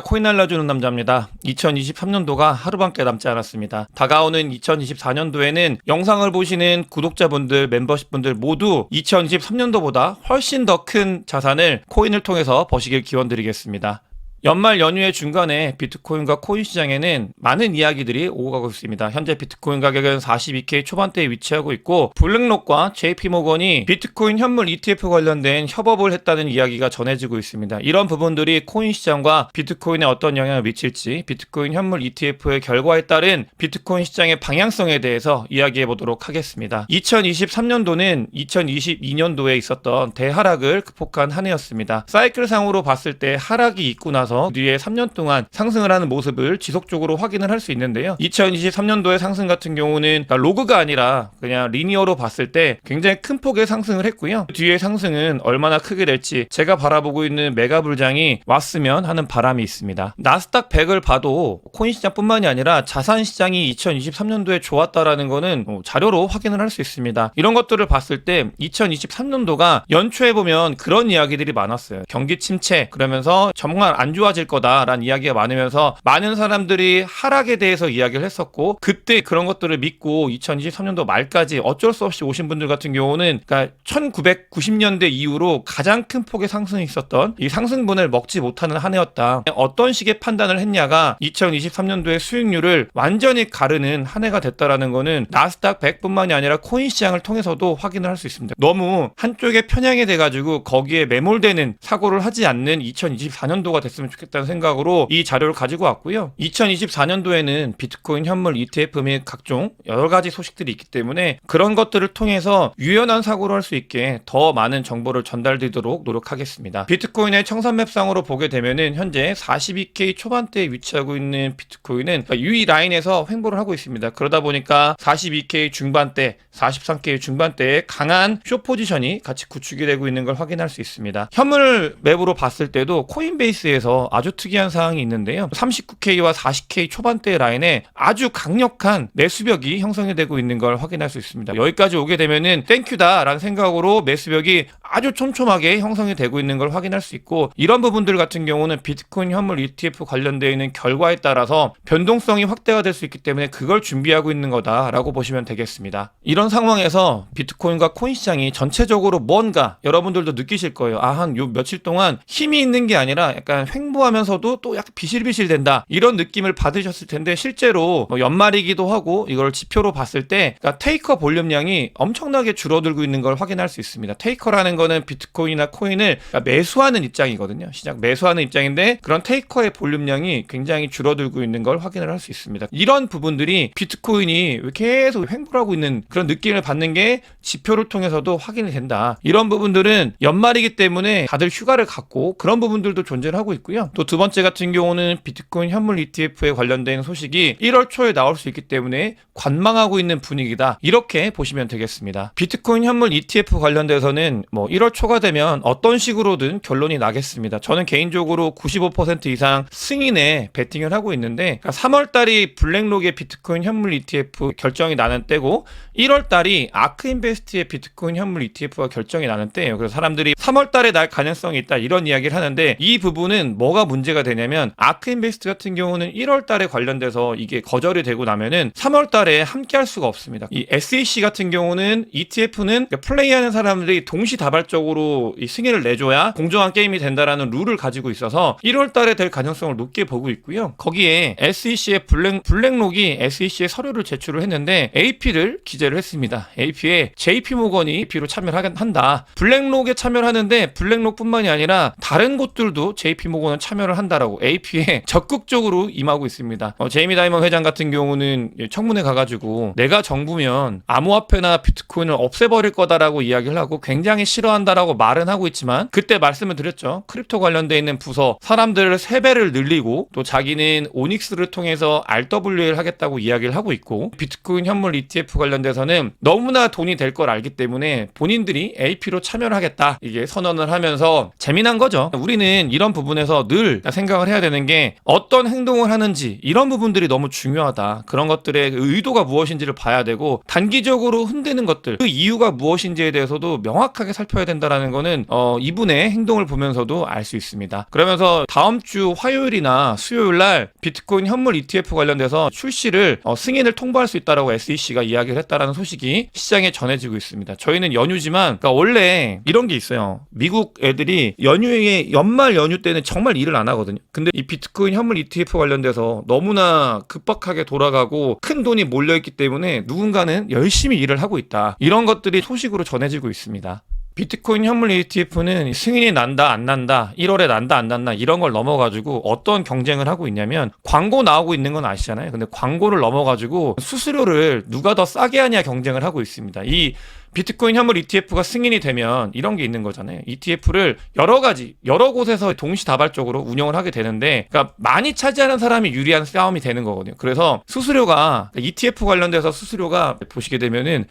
코인 날려주는 남자입니다. 2023년도가 하루밖에 남지 않았습니다. 다가오는 2024년도에는 영상을 보시는 구독자분들, 멤버십분들 모두 2023년도보다 훨씬 더 큰 자산을 코인을 통해서 버시길 기원드리겠습니다. 연말 연휴의 중간에 비트코인과 코인 시장에는 많은 이야기들이 오고 가고 있습니다. 현재 비트코인 가격은 42K 초반대에 위치하고 있고, 블랙록과 JP모건이 비트코인 현물 ETF 관련된 협업을 했다는 이야기가 전해지고 있습니다. 이런 부분들이 코인 시장과 비트코인에 어떤 영향을 미칠지, 비트코인 현물 ETF의 결과에 따른 비트코인 시장의 방향성에 대해서 이야기해 보도록 하겠습니다. 2023년도는 2022년도에 있었던 대하락을 극복한 한 해였습니다. 사이클상으로 봤을 때 하락이 있고 나서 뒤에 3년 동안 상승을 하는 모습을 지속적으로 확인을 할 수 있는데요. 2023년도의 상승 같은 경우는 로그가 아니라 그냥 리니어로 봤을 때 굉장히 큰 폭의 상승을 했고요. 뒤에 상승은 얼마나 크게 될지 제가 바라보고 있는 메가 불장이 왔으면 하는 바람이 있습니다. 나스닥 100을 봐도 코인 시장뿐만이 아니라 자산 시장이 2023년도에 좋았다라는 거는 자료로 확인을 할 수 있습니다. 이런 것들을 봤을 때 2023년도가 연초에 보면 그런 이야기들이 많았어요. 경기 침체, 그러면서 정말 안 좋아질 거다라는 이야기가 많으면서 많은 사람들이 하락에 대해서 이야기를 했었고, 그때 그런 것들을 믿고 2023년도 말까지 어쩔 수 없이 오신 분들 같은 경우는, 그러니까 1990년대 이후로 가장 큰 폭의 상승이 있었던 이 상승분을 먹지 못하는 한 해였다. 어떤 식의 판단을 했냐가 2023년도의 수익률을 완전히 가르는 한 해가 됐다라는 거는 나스닥 100뿐만이 아니라 코인 시장을 통해서도 확인을 할 수 있습니다. 너무 한쪽에 편향이 돼가지고 거기에 매몰되는 사고를 하지 않는 2024년도가 됐으면 좋겠다는 생각으로 이 자료를 가지고 왔고요. 2024년도에는 비트코인 현물 ETF 및 각종 여러 가지 소식들이 있기 때문에 그런 것들을 통해서 유연한 사고를 할 수 있게 더 많은 정보를 전달드리도록 노력하겠습니다. 비트코인의 청산맵상으로 보게 되면은 현재 42K 초반대에 위치하고 있는 비트코인은 이 라인에서 횡보를 하고 있습니다. 그러다 보니까 42K 중반대, 43K 중반대에 강한 숏 포지션이 같이 구축이 되고 있는 걸 확인할 수 있습니다. 현물 맵으로 봤을 때도 코인베이스에서 아주 특이한 사항이 있는데요. 39K와 40K 초반대 라인에 아주 강력한 매수벽이 형성이 되고 있는 걸 확인할 수 있습니다. 여기까지 오게 되면은 땡큐다 라는 생각으로 매수벽이 아주 촘촘하게 형성이 되고 있는 걸 확인할 수 있고, 이런 부분들 같은 경우는 비트코인 현물 ETF 관련되어 있는 결과에 따라서 변동성이 확대가 될 수 있기 때문에 그걸 준비하고 있는 거다라고 보시면 되겠습니다. 이런 상황에서 비트코인과 코인 시장이 전체적으로 뭔가 여러분들도 느끼실 거예요. 한 요 며칠 동안 힘이 있는 게 아니라 약간 횡보하면서도 또 약간 비실비실 된다, 이런 느낌을 받으셨을 텐데, 실제로 연말이기도 하고 이걸 지표로 봤을 때 그러니까 테이커 볼륨량이 엄청나게 줄어들고 있는 걸 확인할 수 있습니다. 테이커라는 거는 비트코인이나 코인을 매수하는 입장이거든요. 시장 매수하는 입장인데 그런 테이커의 볼륨량이 굉장히 줄어들고 있는 걸 확인을 할 수 있습니다. 이런 부분들이 비트코인이 계속 횡보를 하고 있는 그런 느낌을 받는 게 지표를 통해서도 확인이 된다. 이런 부분들은 연말이기 때문에 다들 휴가를 갖고 그런 부분들도 존재를 하고 있고요. 또 두 번째 같은 경우는 비트코인 현물 ETF에 관련된 소식이 1월 초에 나올 수 있기 때문에 관망하고 있는 분위기다, 이렇게 보시면 되겠습니다. 비트코인 현물 ETF 관련돼서는 1월 초가 되면 어떤 식으로든 결론이 나겠습니다. 저는 개인적으로 95% 이상 승인에 베팅을 하고 있는데, 3월 달이 블랙록의 비트코인 현물 ETF 결정이 나는 때고 1월 달이 아크인베스트의 비트코인 현물 ETF가 결정이 나는 때예요. 그래서 사람들이 3월 달에 날 가능성이 있다, 이런 이야기를 하는데, 이 부분은 뭐가 문제가 되냐면 아크인베스트 같은 경우는 1월 달에 관련돼서 이게 거절이 되고 나면은 3월 달에 함께 할 수가 없습니다. 이 SEC 같은 경우는 ETF는 플레이하는 사람들이 동시다발적으로 이 승인을 내줘야 공정한 게임이 된다라는 룰을 가지고 있어서 1월 달에 될 가능성을 높게 보고 있고요. 거기에 SEC의 블랙록이 SEC의 서류를 제출을 했는데 AP를 기재를 했습니다. AP에 JP모건이 AP로 참여를 한다. 블랙록에 참여를 하는데 블랙록뿐만이 아니라 다른 곳들도 JP모건은 참여를 한다라고 AP에 적극적으로 임하고 있습니다. 제이미 다이먼 회장 같은 경우는 청문회 가가지고 내가 정부면 암호화폐나 비트코인을 없애버릴 거다라고 이야기를 하고 굉장히 싫어한다라고 말은 하고 있지만, 그때 말씀을 드렸죠. 크립토 관련돼 있는 부서 사람들을 3배를 늘리고 또 자기는 오닉스를 통해서 RWA를 하겠다고 이야기를 하고 있고, 비트코인 현물 ETF 관련돼서는 너무나 돈이 될 걸 알기 때문에 본인들이 AP로 참여를 하겠다, 이게 선언을 하면서 재미난 거죠. 우리는 이런 부분에서 늘 생각을 해야 되는 게 어떤 행동을 하는지, 이런 부분들이 너무 중요하다. 그런 것들의 의도가 무엇인지를 봐야 되고, 단기적으로 흔드는 것들, 그 이유가 무엇인지에 대해서도 명확하게 살펴야 살펴야 된다라는 거는 이분의 행동을 보면서도 알 수 있습니다. 그러면서 다음 주 화요일이나 수요일 날 비트코인 현물 ETF 관련돼서 출시를 승인을 통보할 수 있다라고 SEC가 이야기를 했다라는 소식이 시장에 전해지고 있습니다. 저희는 연휴지만 그러니까 원래 이런 게 있어요. 미국 애들이 연휴에 연말 연휴 때는 정말 일을 안 하거든요. 근데 이 비트코인 현물 ETF 관련돼서 너무나 급박하게 돌아가고 큰 돈이 몰려있기 때문에 누군가는 열심히 일을 하고 있다. 이런 것들이 소식으로 전해지고 있습니다. 비트코인 현물 ETF는 승인이 난다 안 난다 1월에 난다 안 난다 이런 걸 넘어가지고 어떤 경쟁을 하고 있냐면 광고 나오고 있는 건 아시잖아요. 근데 광고를 넘어가지고 수수료를 누가 더 싸게 하냐 경쟁을 하고 있습니다. 이 비트코인 현물 ETF가 승인이 되면 이런 게 있는 거잖아요. ETF를 여러 곳에서 동시다발적으로 운영을 하게 되는데, 그러니까 많이 차지하는 사람이 유리한 싸움이 되는 거거든요. 그래서 수수료가 ETF 관련돼서 수수료가 보시게 되면은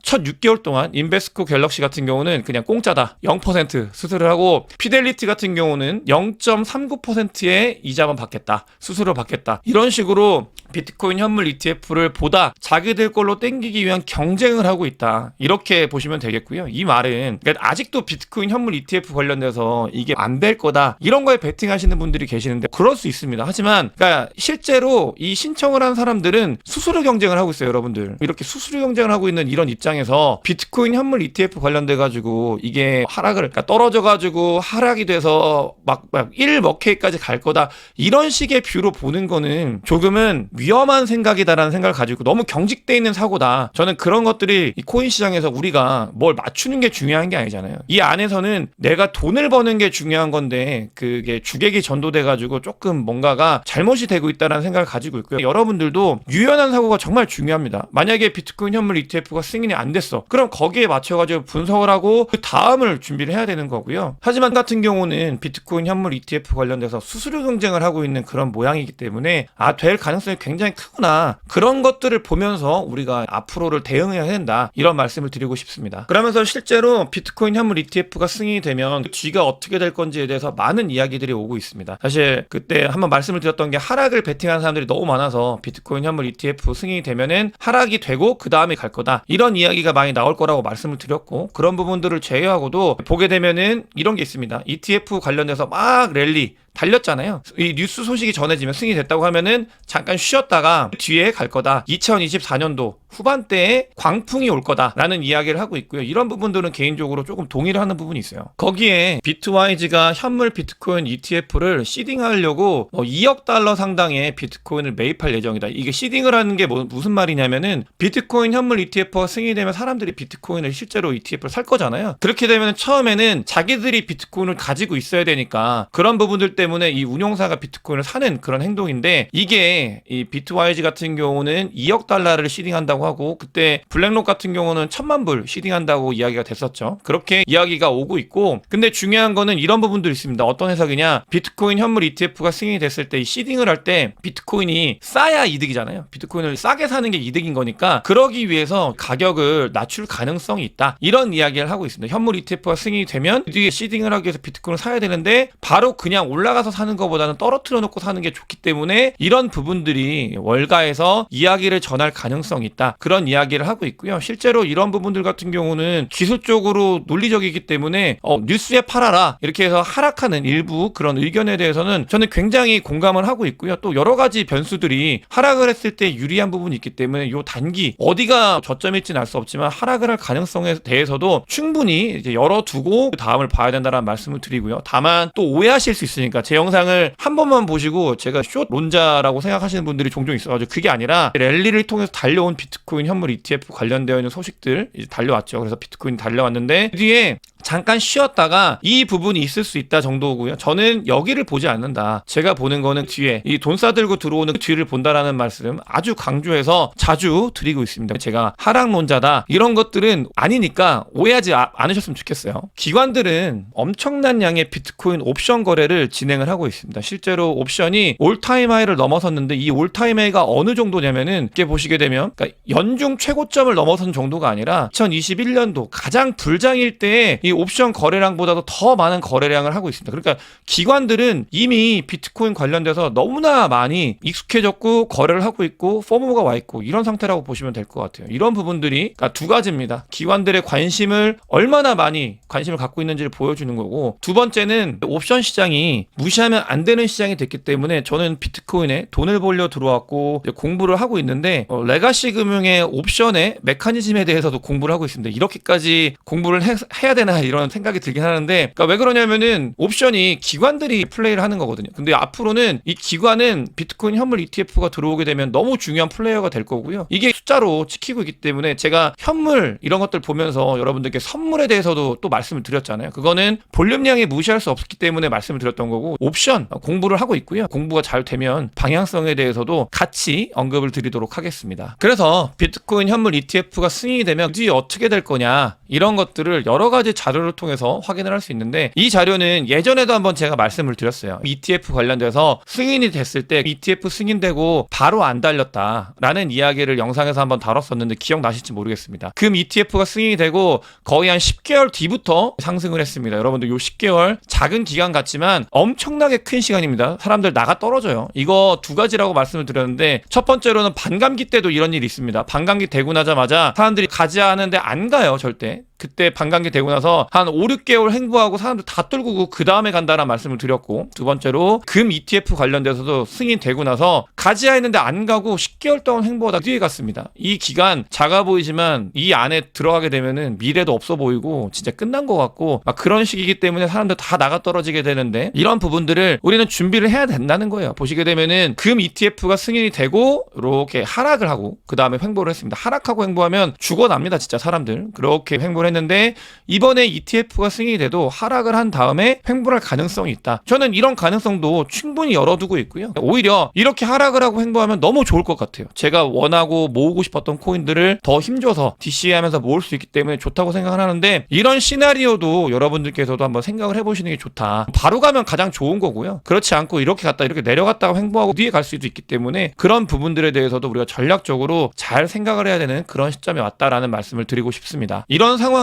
첫 6개월 동안 인베스코 갤럭시 같은 경우는 그냥 공짜다. 0% 수수료를 하고 피델리티 같은 경우는 0.39%의 이자만 받겠다. 수수료 받겠다. 이런 식으로 비트코인 현물 ETF를 보다 자기들 걸로 땡기기 위한 경쟁을 하고 있다. 이렇게 보시면 되겠고요. 이 말은 그러니까 아직도 비트코인 현물 ETF 관련돼서 이게 안 될 거다. 이런 거에 베팅하시는 분들이 계시는데 그럴 수 있습니다. 하지만 그러니까 실제로 이 신청을 한 사람들은 수수료 경쟁을 하고 있어요, 여러분들. 이렇게 수수료 경쟁을 하고 있는 이런 입장에서 비트코인 현물 ETF 관련돼 가지고 이게 그러니까 떨어져 가지고 하락이 돼서 막 1머케이까지 갈 거다. 이런 식의 뷰로 보는 거는 조금은 위험한 생각이다라는 생각을 가지고 너무 경직돼 있는 사고다. 저는 그런 것들이 이 코인 시장에서 우리가 뭘 맞추는 게 중요한 게 아니잖아요. 이 안에서는 내가 돈을 버는 게 중요한 건데 그게 주객이 전도돼 가지고 조금 뭔가가 잘못이 되고 있다는 생각을 가지고 있고요. 여러분들도 유연한 사고가 정말 중요합니다. 만약에 비트코인 현물 ETF가 승인이 안 됐어. 그럼 거기에 맞춰 가지고 분석을 하고 그 다음을 준비를 해야 되는 거고요. 하지만 같은 경우는 비트코인 현물 ETF 관련돼서 수수료 경쟁을 하고 있는 그런 모양이기 때문에 될 가능성이 굉장히 크구나. 그런 것들을 보면서 우리가 앞으로를 대응해야 된다. 이런 말씀을 드리고 싶습니다. 그러면서 실제로 비트코인 현물 ETF가 승인이 되면 뒤가 어떻게 될 건지에 대해서 많은 이야기들이 오고 있습니다. 사실 그때 한번 말씀을 드렸던 게 하락을 베팅하는 사람들이 너무 많아서 비트코인 현물 ETF 승인이 되면은 하락이 되고 그 다음에 갈 거다. 이런 이야기가 많이 나올 거라고 말씀을 드렸고 그런 부분들을 제외하고도 보게 되면은 이런 게 있습니다. ETF 관련돼서 막 랠리 달렸잖아요. 이 뉴스 소식이 전해지면 승인이 됐다고 하면은 잠깐 쉬었다가 뒤에 갈 거다. 2024년도 후반대에 광풍이 올 거다라는 이야기를 하고 있고요. 이런 부분들은 개인적으로 조금 동의를 하는 부분이 있어요. 거기에 비트와이즈가 현물 비트코인 ETF를 시딩하려고 2억 달러 상당의 비트코인을 매입할 예정이다. 이게 시딩을 하는 게 무슨 말이냐면은 비트코인 현물 ETF가 승인이 되면 사람들이 비트코인을 실제로 ETF를 살 거잖아요. 그렇게 되면 처음에는 자기들이 비트코인을 가지고 있어야 되니까 그런 부분들 때문에 이 운용사가 비트코인을 사는 그런 행동인데 이게 이 비트와이즈 같은 경우는 2억 달러를 시딩한다고 하고 그때 블랙록 같은 경우는 1,000만 불 시딩한다고 이야기가 됐었죠. 그렇게 이야기가 오고 있고 근데 중요한 거는 이런 부분들이 있습니다. 어떤 해석이냐 비트코인 현물 ETF가 승인이 됐을 때 이 시딩을 할 때 비트코인이 싸야 이득이잖아요. 비트코인을 싸게 사는 게 이득인 거니까 그러기 위해서 가격을 낮출 가능성이 있다. 이런 이야기를 하고 있습니다. 현물 ETF가 승인이 되면 뒤에 시딩을 하기 위해서 비트코인을 사야 되는데 바로 그냥 올라가서 사는 것보다는 떨어뜨려 놓고 사는 게 좋기 때문에 이런 부분들이 월가에서 이야기를 전할 가능성이 있다. 그런 이야기를 하고 있고요. 실제로 이런 부분들 같은 경우는 기술적으로 논리적이기 때문에 뉴스에 팔아라 이렇게 해서 하락하는 일부 그런 의견에 대해서는 저는 굉장히 공감을 하고 있고요. 또 여러 가지 변수들이 하락을 했을 때 유리한 부분이 있기 때문에 요 단기 어디가 저점일지는 알 수 없지만 하락을 할 가능성에 대해서도 충분히 이제 열어두고 그 다음을 봐야 된다는 말씀을 드리고요. 다만 또 오해하실 수 있으니까 제 영상을 한 번만 보시고 제가 숏론자라고 생각하시는 분들이 종종 있어가지고 그게 아니라 랠리를 통해서 달려온 비트코인 현물 ETF 관련되어 있는 소식들 이제 달려왔죠. 그래서 비트코인이 달려왔는데 그 뒤에 잠깐 쉬었다가 이 부분이 있을 수 있다 정도고요. 저는 여기를 보지 않는다. 제가 보는 거는 뒤에 이 돈 싸들고 들어오는 그 뒤를 본다라는 말씀 아주 강조해서 자주 드리고 있습니다. 제가 하락론자다 이런 것들은 아니니까 오해하지 않으셨으면 좋겠어요. 기관들은 엄청난 양의 비트코인 옵션 거래를 진행 진행을 하고 있습니다. 실제로 옵션이 올타임 하이를 넘어섰는데 이 올타임 하이가 어느 정도냐면은 이렇게 보시게 되면 그러니까 연중 최고점을 넘어선 정도가 아니라 2021년도 가장 불장일 때에 이 옵션 거래량보다도 더 많은 거래량을 하고 있습니다. 그러니까 기관들은 이미 비트코인 관련돼서 너무나 많이 익숙해졌고 거래를 하고 있고 포모가 와 있고 이런 상태라고 보시면 될 것 같아요. 이런 부분들이 그러니까 두 가지입니다. 기관들의 관심을 얼마나 많이 관심을 갖고 있는지를 보여주는 거고, 두 번째는 옵션 시장이 무시하면 안 되는 시장이 됐기 때문에 저는 비트코인에 돈을 벌려 들어왔고 공부를 하고 있는데 레가시 금융의 옵션의 메커니즘에 대해서도 공부를 하고 있습니다. 이렇게까지 공부를 해야 되나 이런 생각이 들긴 하는데, 그러니까 왜 그러냐면은 옵션이 기관들이 플레이를 하는 거거든요. 근데 앞으로는 이 기관은 비트코인 현물 ETF가 들어오게 되면 너무 중요한 플레이어가 될 거고요. 이게 숫자로 지키고 있기 때문에 제가 현물 이런 것들 보면서 여러분들께 선물에 대해서도 또 말씀을 드렸잖아요. 그거는 볼륨량이 무시할 수 없기 때문에 말씀을 드렸던 거고, 옵션 공부를 하고 있고요. 공부가 잘 되면 방향성에 대해서도 같이 언급을 드리도록 하겠습니다. 그래서 비트코인 현물 ETF가 승인이 되면 뒤에 어떻게 될 거냐 이런 것들을 여러 가지 자료를 통해서 확인을 할 수 있는데, 이 자료는 예전에도 한번 제가 말씀을 드렸어요. ETF 관련돼서 승인이 됐을 때 ETF 승인되고 바로 안 달렸다라는 이야기를 영상에서 한번 다뤘었는데 기억나실지 모르겠습니다. 금 ETF가 승인이 되고 거의 한 10개월 뒤부터 상승을 했습니다. 여러분들 요 10개월 작은 기간 같지만 엄청나게 큰 시간입니다. 사람들 나가 떨어져요. 이거 두 가지라고 말씀을 드렸는데, 첫 번째로는 반감기 때도 이런 일이 있습니다. 반감기 되고 나자마자 사람들이 가자 하는데 안 가요, 절대. 그때 반감기 되고 나서 한 5, 6개월 횡보하고 사람들 다 떨구고 그 다음에 간다라는 말씀을 드렸고, 두 번째로 금 ETF 관련돼서도 승인되고 나서 가지야 했는데 안 가고 10개월 동안 횡보하다 뒤에 갔습니다. 이 기간 작아 보이지만 이 안에 들어가게 되면은 미래도 없어 보이고 진짜 끝난 것 같고 막 그런 식이기 때문에 사람들 다 나가 떨어지게 되는데, 이런 부분들을 우리는 준비를 해야 된다는 거예요. 보시게 되면은 금 ETF가 승인이 되고 이렇게 하락을 하고 그 다음에 횡보를 했습니다. 하락하고 횡보하면 죽어납니다, 진짜 사람들. 그렇게 횡보를 했는데 이번에 ETF가 승인이 돼도 하락을 한 다음에 횡보할 가능성이 있다. 저는 이런 가능성도 충분히 열어두고 있고요. 오히려 이렇게 하락을 하고 횡보하면 너무 좋을 것 같아요. 제가 원하고 모으고 싶었던 코인들을 더 힘줘서 DCA 하면서 모을 수 있기 때문에 좋다고 생각을 하는데, 이런 시나리오도 여러분들께서도 한번 생각을 해보시는 게 좋다. 바로 가면 가장 좋은 거고요. 그렇지 않고 이렇게 갔다 이렇게 내려갔다가 횡보하고 뒤에 갈 수도 있기 때문에 그런 부분들에 대해서도 우리가 전략적으로 잘 생각을 해야 되는 그런 시점에 왔다라는 말씀을 드리고 싶습니다. 이런 상황에서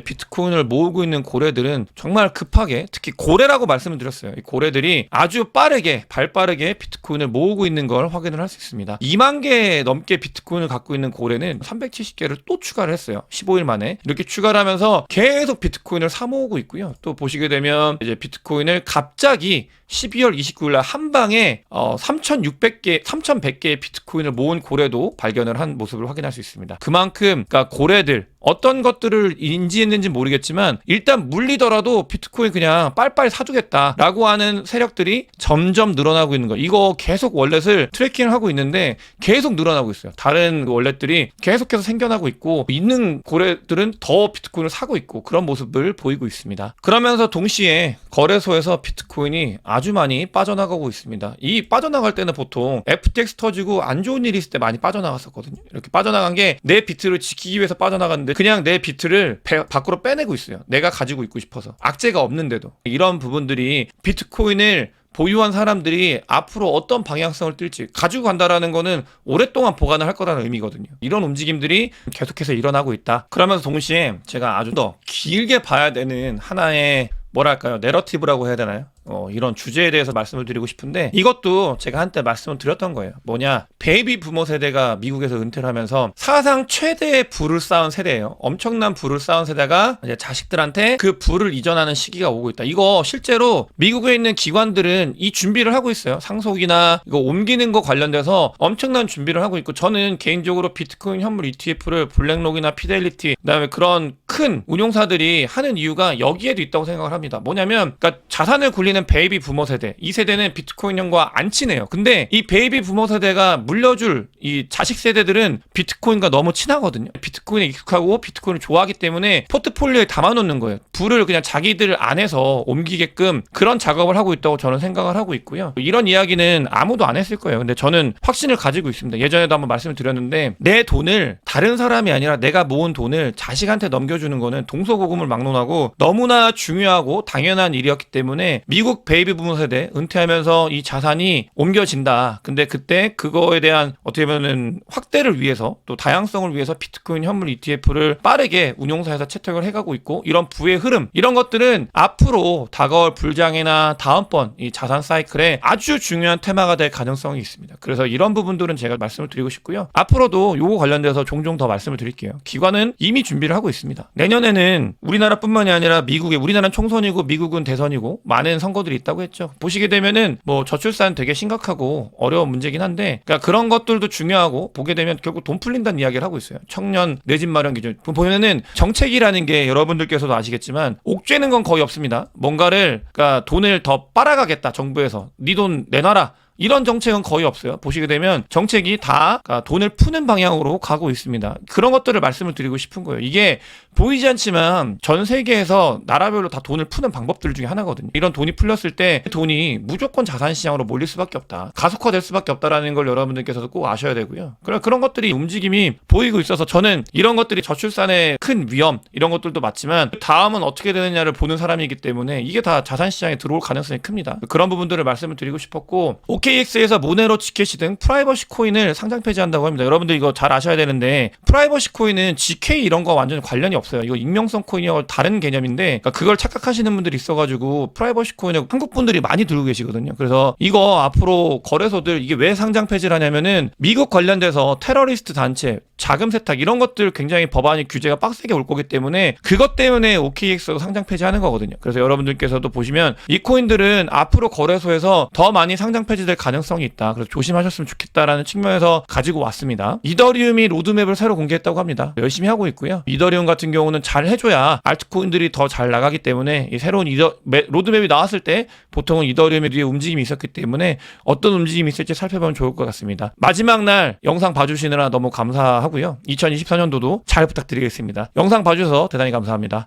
비트코인을 모으고 있는 고래들은 정말 급하게, 특히 고래라고 말씀을 드렸어요. 이 고래들이 아주 빠르게, 발빠르게 비트코인을 모으고 있는 걸 확인을 할 수 있습니다. 2만 개 넘게 비트코인을 갖고 있는 고래는 370개를 또 추가를 했어요. 15일 만에. 이렇게 추가를 하면서 계속 비트코인을 사 모으고 있고요. 또 보시게 되면 이제 비트코인을 갑자기 12월 29일 날 한 방에 3,600개, 3,100개의 비트코인을 모은 고래도 발견을 한 모습을 확인할 수 있습니다. 그만큼 그러니까 고래들 어떤 것들을 인지했는지 모르겠지만 일단 물리더라도 비트코인 그냥 빨빨 사두겠다라고 하는 세력들이 점점 늘어나고 있는 거. 이거 계속 월렛을 트래킹을 하고 있는데 계속 늘어나고 있어요. 다른 월렛들이 계속해서 생겨나고 있고, 있는 고래들은 더 비트코인을 사고 있고 그런 모습을 보이고 있습니다. 그러면서 동시에 거래소에서 비트코인이 아주 많이 빠져나가고 있습니다. 이 빠져나갈 때는 보통 FTX 터지고 안 좋은 일이 있을 때 많이 빠져나갔었거든요. 이렇게 빠져나간 게 내 비트를 지키기 위해서 빠져나갔는데 그냥 내 비트를 밖으로 빼내고 있어요. 내가 가지고 있고 싶어서. 악재가 없는데도. 이런 부분들이 비트코인을 보유한 사람들이 앞으로 어떤 방향성을 띨지 가지고 간다라는 거는 오랫동안 보관을 할 거라는 의미거든요. 이런 움직임들이 계속해서 일어나고 있다. 그러면서 동시에 제가 아주 더 길게 봐야 되는 하나의 뭐랄까요, 내러티브라고 해야 되나요? 이런 주제에 대해서 말씀을 드리고 싶은데, 이것도 제가 한때 말씀을 드렸던 거예요. 뭐냐, 베이비 부모 세대가 미국에서 은퇴를 하면서 사상 최대의 부를 쌓은 세대예요. 엄청난 부를 쌓은 세대가 이제 자식들한테 그 부를 이전하는 시기가 오고 있다. 이거 실제로 미국에 있는 기관들은 이 준비를 하고 있어요. 상속이나 이거 옮기는 거 관련돼서 엄청난 준비를 하고 있고, 저는 개인적으로 비트코인 현물 ETF를 블랙록이나 피델리티, 그다음에 그런 큰 운용사들이 하는 이유가 여기에도 있다고 생각을 합니다. 뭐냐면, 그러니까 자산을 굴리는 베이비 부모 세대, 이 세대는 비트코인형과 안 친해요. 근데 이 베이비 부모 세대가 물려줄 이 자식 세대들은 비트코인과 너무 친하거든요. 비트코인에 익숙하고 비트코인을 좋아하기 때문에 포트폴리오에 담아놓는 거예요. 부를 그냥 자기들 안에서 옮기게끔 그런 작업을 하고 있다고 저는 생각을 하고 있고요. 이런 이야기는 아무도 안 했을 거예요. 근데 저는 확신을 가지고 있습니다. 예전에도 한번 말씀을 드렸는데, 내 돈을 다른 사람이 아니라 내가 모은 돈을 자식한테 넘겨주는 거는 동서고금을 막론하고 너무나 중요하고 당연한 일이었기 때문에 미국 미국 베이비 부모 세대 은퇴하면서 이 자산이 옮겨진다. 근데 그때 그거에 대한 어떻게 보면은 확대를 위해서 또 다양성을 위해서 비트코인 현물 ETF를 빠르게 운용사에서 채택을 해가고 있고 이런 부의 흐름 이런 것들은 앞으로 다가올 불장이나 다음번 이 자산 사이클에 아주 중요한 테마가 될 가능성이 있습니다. 그래서 이런 부분들은 제가 말씀을 드리고 싶고요. 앞으로도 요거 관련돼서 종종 더 말씀을 드릴게요. 기관은 이미 준비를 하고 있습니다. 내년에는 우리나라뿐만이 아니라 미국에 우리나라는 총선이고 미국은 대선이고 많은 선거들이 있다고 했죠. 보시게 되면은 뭐 저출산 되게 심각하고 어려운 문제긴 한데 그러니까 그런 것들도 중요하고 보게 되면 결국 돈 풀린다는 이야기를 하고 있어요. 청년 내 집 마련 기준 보면은 정책이라는 게 여러분들께서도 아시겠지만 옥죄는 건 거의 없습니다. 뭔가를 그러니까 돈을 더 빨아가겠다 정부에서 네 돈 내놔라. 이런 정책은 거의 없어요. 보시게 되면 정책이 다 돈을 푸는 방향으로 가고 있습니다. 그런 것들을 말씀을 드리고 싶은 거예요. 이게 보이지 않지만 전 세계에서 나라별로 다 돈을 푸는 방법들 중에 하나거든요. 이런 돈이 풀렸을 때 돈이 무조건 자산시장으로 몰릴 수밖에 없다. 가속화될 수밖에 없다라는 걸 여러분들께서도 꼭 아셔야 되고요. 그런 것들이 움직임이 보이고 있어서 저는 이런 것들이 저출산의 큰 위험 이런 것들도 맞지만 다음은 어떻게 되느냐를 보는 사람이기 때문에 이게 다 자산시장에 들어올 가능성이 큽니다. 그런 부분들을 말씀을 드리고 싶었고 OKX에서 모네로 지켓이 등 프라이버시 코인을 상장 폐지한다고 합니다. 여러분들 이거 잘 아셔야 되는데 프라이버시 코인은 GK 이런 거 완전히 관련이 없어요. 이거 익명성 코인이와 다른 개념인데 그러니까 그걸 착각하시는 분들이 있어가지고 프라이버시 코인을 한국 분들이 많이 들고 계시거든요. 그래서 이거 앞으로 거래소들 이게 왜 상장 폐지를 하냐면은 미국 관련돼서 테러리스트 단체 자금 세탁 이런 것들 굉장히 법안이 규제가 빡세게 올 거기 때문에 그것 때문에 OKX가 상장 폐지하는 거거든요. 그래서 여러분들께서도 보시면 이 코인들은 앞으로 거래소에서 더 많이 상장 폐지될 가능성이 있다. 그래서 조심하셨으면 좋겠다라는 측면에서 가지고 왔습니다. 이더리움이 로드맵을 새로 공개했다고 합니다. 열심히 하고 있고요. 이더리움 같은 경우는 잘 해줘야 알트코인들이 더 잘 나가기 때문에 이 새로운 로드맵이 나왔을 때 보통은 이더리움에 뒤에 움직임이 있었기 때문에 어떤 움직임이 있을지 살펴보면 좋을 것 같습니다. 마지막 날 영상 봐주시느라 너무 감사하고요. 2024년도도 잘 부탁드리겠습니다. 영상 봐주셔서 대단히 감사합니다.